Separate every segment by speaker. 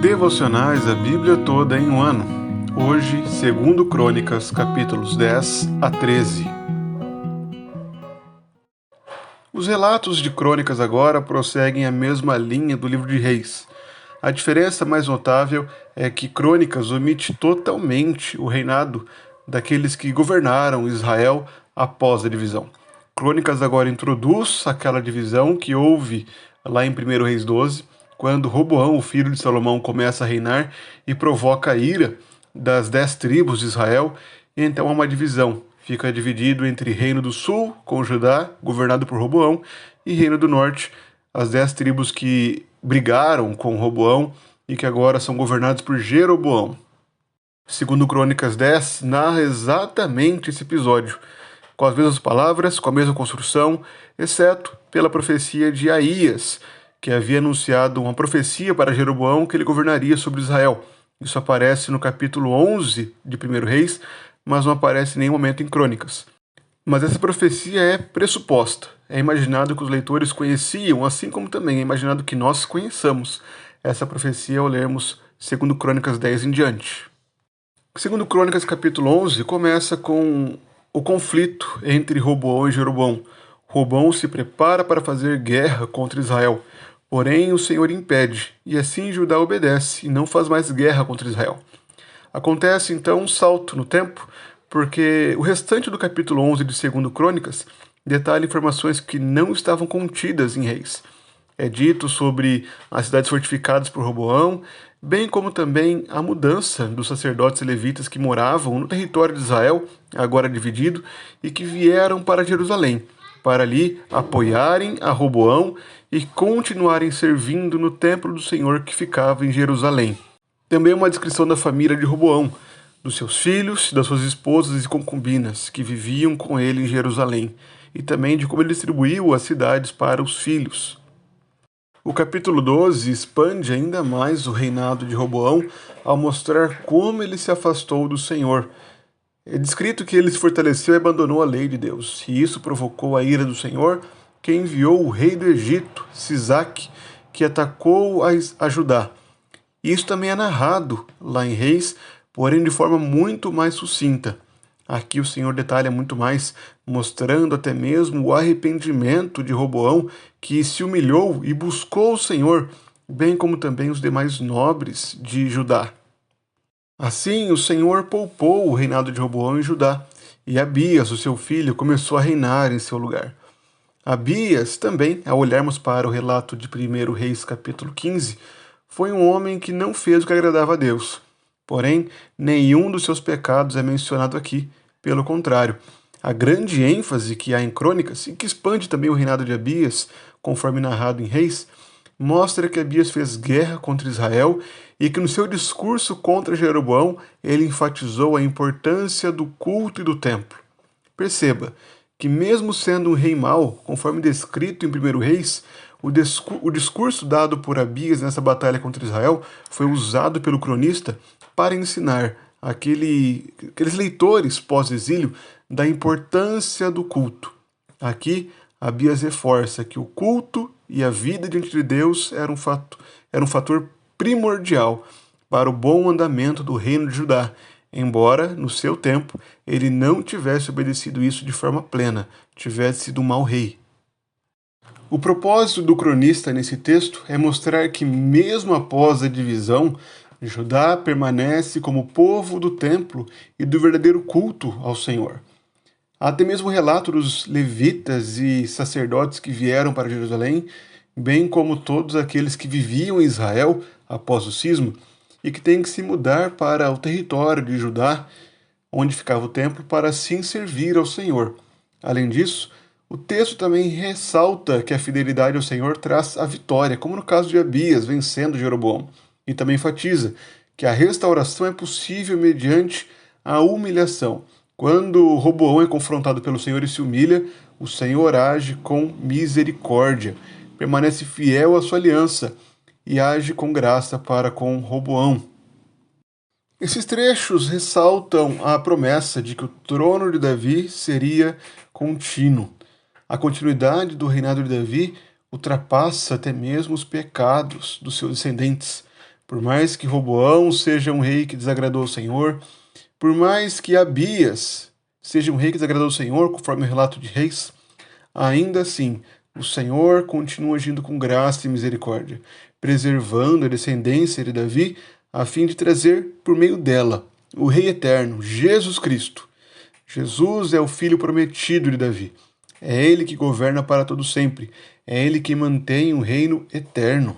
Speaker 1: Devocionais a Bíblia toda em um ano. Hoje, 2 Crônicas, capítulos 10 a 13. Os relatos de Crônicas agora prosseguem a mesma linha do livro de Reis. A diferença mais notável é que Crônicas omite totalmente o reinado daqueles que governaram Israel após a divisão. Crônicas agora introduz aquela divisão que houve lá em 1 Reis 12, quando Roboão, o filho de Salomão, começa a reinar e provoca a ira das 10 tribos de Israel, e então há uma divisão. Fica dividido entre Reino do Sul, com Judá, governado por Roboão, e Reino do Norte, as 10 tribos que brigaram com Roboão e que agora são governados por Jeroboão. Segundo Crônicas 10, narra exatamente esse episódio, com as mesmas palavras, com a mesma construção, exceto pela profecia de Aías, que havia anunciado uma profecia para Jeroboão que ele governaria sobre Israel. Isso aparece no capítulo 11 de 1 Reis, mas não aparece em nenhum momento em Crônicas. Mas essa profecia é pressuposta. É imaginado que os leitores conheciam, assim como também é imaginado que nós conheçamos essa profecia ao lermos 2 Crônicas 10 em diante. 2 Crônicas capítulo 11 começa com o conflito entre Roboão e Jeroboão. Roboão se prepara para fazer guerra contra Israel, porém o Senhor impede, e assim Judá obedece e não faz mais guerra contra Israel. Acontece então um salto no tempo, porque o restante do capítulo 11 de 2 Crônicas detalha informações que não estavam contidas em Reis. É dito sobre as cidades fortificadas por Roboão, bem como também a mudança dos sacerdotes e levitas que moravam no território de Israel, agora dividido, e que vieram para Jerusalém, para ali apoiarem a Roboão e continuarem servindo no templo do Senhor que ficava em Jerusalém. Também uma descrição da família de Roboão, dos seus filhos, das suas esposas e concubinas que viviam com ele em Jerusalém, e também de como ele distribuiu as cidades para os filhos. O capítulo 12 expande ainda mais o reinado de Roboão ao mostrar como ele se afastou do Senhor. É descrito que ele se fortaleceu e abandonou a lei de Deus, e isso provocou a ira do Senhor, que enviou o rei do Egito, Sisaque, que atacou a Judá. Isso também é narrado lá em Reis, porém de forma muito mais sucinta. Aqui o Senhor detalha muito mais, mostrando até mesmo o arrependimento de Roboão, que se humilhou e buscou o Senhor, bem como também os demais nobres de Judá. Assim, o Senhor poupou o reinado de Roboão em Judá, e Abias, o seu filho, começou a reinar em seu lugar. Abias também, ao olharmos para o relato de 1 Reis capítulo 15, foi um homem que não fez o que agradava a Deus. Porém, nenhum dos seus pecados é mencionado aqui. Pelo contrário, a grande ênfase que há em Crônicas, e que expande também o reinado de Abias, conforme narrado em Reis, mostra que Abias fez guerra contra Israel e que no seu discurso contra Jeroboão ele enfatizou a importância do culto e do templo. Perceba que mesmo sendo um rei mau, conforme descrito em 1 Reis, o discurso dado por Abias nessa batalha contra Israel foi usado pelo cronista para ensinar aqueles leitores pós-exílio da importância do culto. Aqui, Abias reforça que o culto e a vida diante de Deus era um fator primordial para o bom andamento do reino de Judá, embora, no seu tempo, ele não tivesse obedecido isso de forma plena, tivesse sido um mau rei. O propósito do cronista nesse texto é mostrar que, mesmo após a divisão, Judá permanece como povo do templo e do verdadeiro culto ao Senhor. Há até mesmo relato dos levitas e sacerdotes que vieram para Jerusalém, bem como todos aqueles que viviam em Israel após o cisma e que têm que se mudar para o território de Judá, onde ficava o templo, para assim servir ao Senhor. Além disso, o texto também ressalta que a fidelidade ao Senhor traz a vitória, como no caso de Abias vencendo Jeroboão, e também enfatiza que a restauração é possível mediante a humilhação. Quando Roboão é confrontado pelo Senhor e se humilha, o Senhor age com misericórdia, permanece fiel à sua aliança e age com graça para com Roboão. Esses trechos ressaltam a promessa de que o trono de Davi seria contínuo. A continuidade do reinado de Davi ultrapassa até mesmo os pecados dos seus descendentes, Por mais que Roboão seja um rei que desagradou o Senhor, por mais que Abias seja um rei que desagradou o Senhor, conforme o relato de Reis, ainda assim o Senhor continua agindo com graça e misericórdia, preservando a descendência de Davi, a fim de trazer, por meio dela, o Rei eterno, Jesus Cristo. Jesus é o Filho prometido de Davi. É Ele que governa para todo sempre. É Ele que mantém o reino eterno.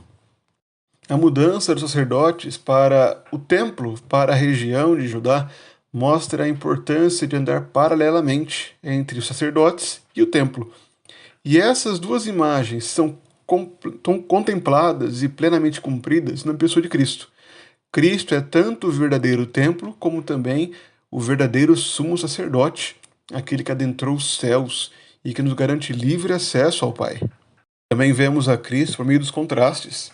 Speaker 1: A mudança dos sacerdotes para o templo, para a região de Judá, mostra a importância de andar paralelamente entre os sacerdotes e o templo. E essas duas imagens são contempladas e plenamente cumpridas na pessoa de Cristo. Cristo é tanto o verdadeiro templo, como também o verdadeiro sumo sacerdote, aquele que adentrou os céus e que nos garante livre acesso ao Pai. Também vemos a Cristo por meio dos contrastes.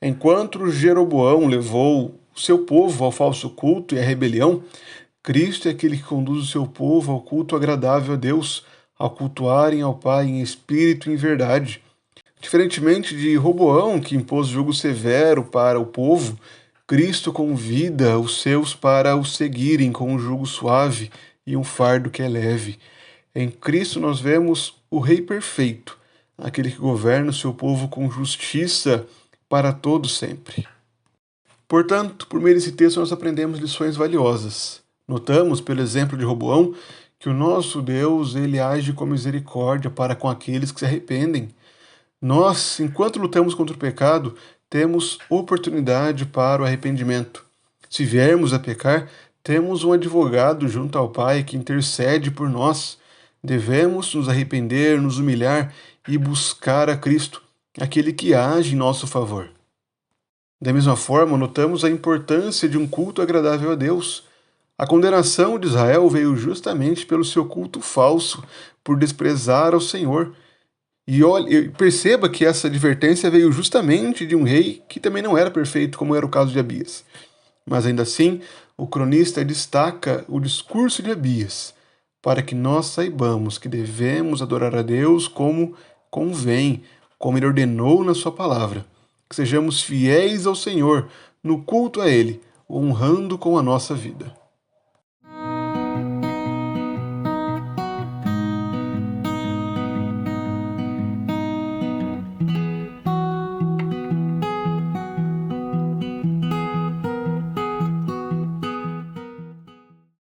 Speaker 1: Enquanto Jeroboão levou o seu povo ao falso culto e à rebelião, Cristo é aquele que conduz o seu povo ao culto agradável a Deus, ao cultuarem ao Pai em espírito e em verdade. Diferentemente de Roboão, que impôs jugo severo para o povo, Cristo convida os seus para o seguirem com um jugo suave e um fardo que é leve. Em Cristo nós vemos o Rei perfeito, aquele que governa o seu povo com justiça para todo sempre. Portanto, por meio desse texto nós aprendemos lições valiosas. Notamos, pelo exemplo de Roboão, que o nosso Deus, ele age com misericórdia para com aqueles que se arrependem. Nós, enquanto lutamos contra o pecado, temos oportunidade para o arrependimento. Se viermos a pecar, temos um advogado junto ao Pai que intercede por nós. Devemos nos arrepender, nos humilhar e buscar a Cristo, aquele que age em nosso favor. Da mesma forma, notamos a importância de um culto agradável a Deus. A condenação de Israel veio justamente pelo seu culto falso, por desprezar ao Senhor. E perceba que essa advertência veio justamente de um rei que também não era perfeito, como era o caso de Abias. Mas ainda assim, o cronista destaca o discurso de Abias, para que nós saibamos que devemos adorar a Deus como convém, como Ele ordenou na sua palavra. Que sejamos fiéis ao Senhor, no culto a Ele, honrando com a nossa vida.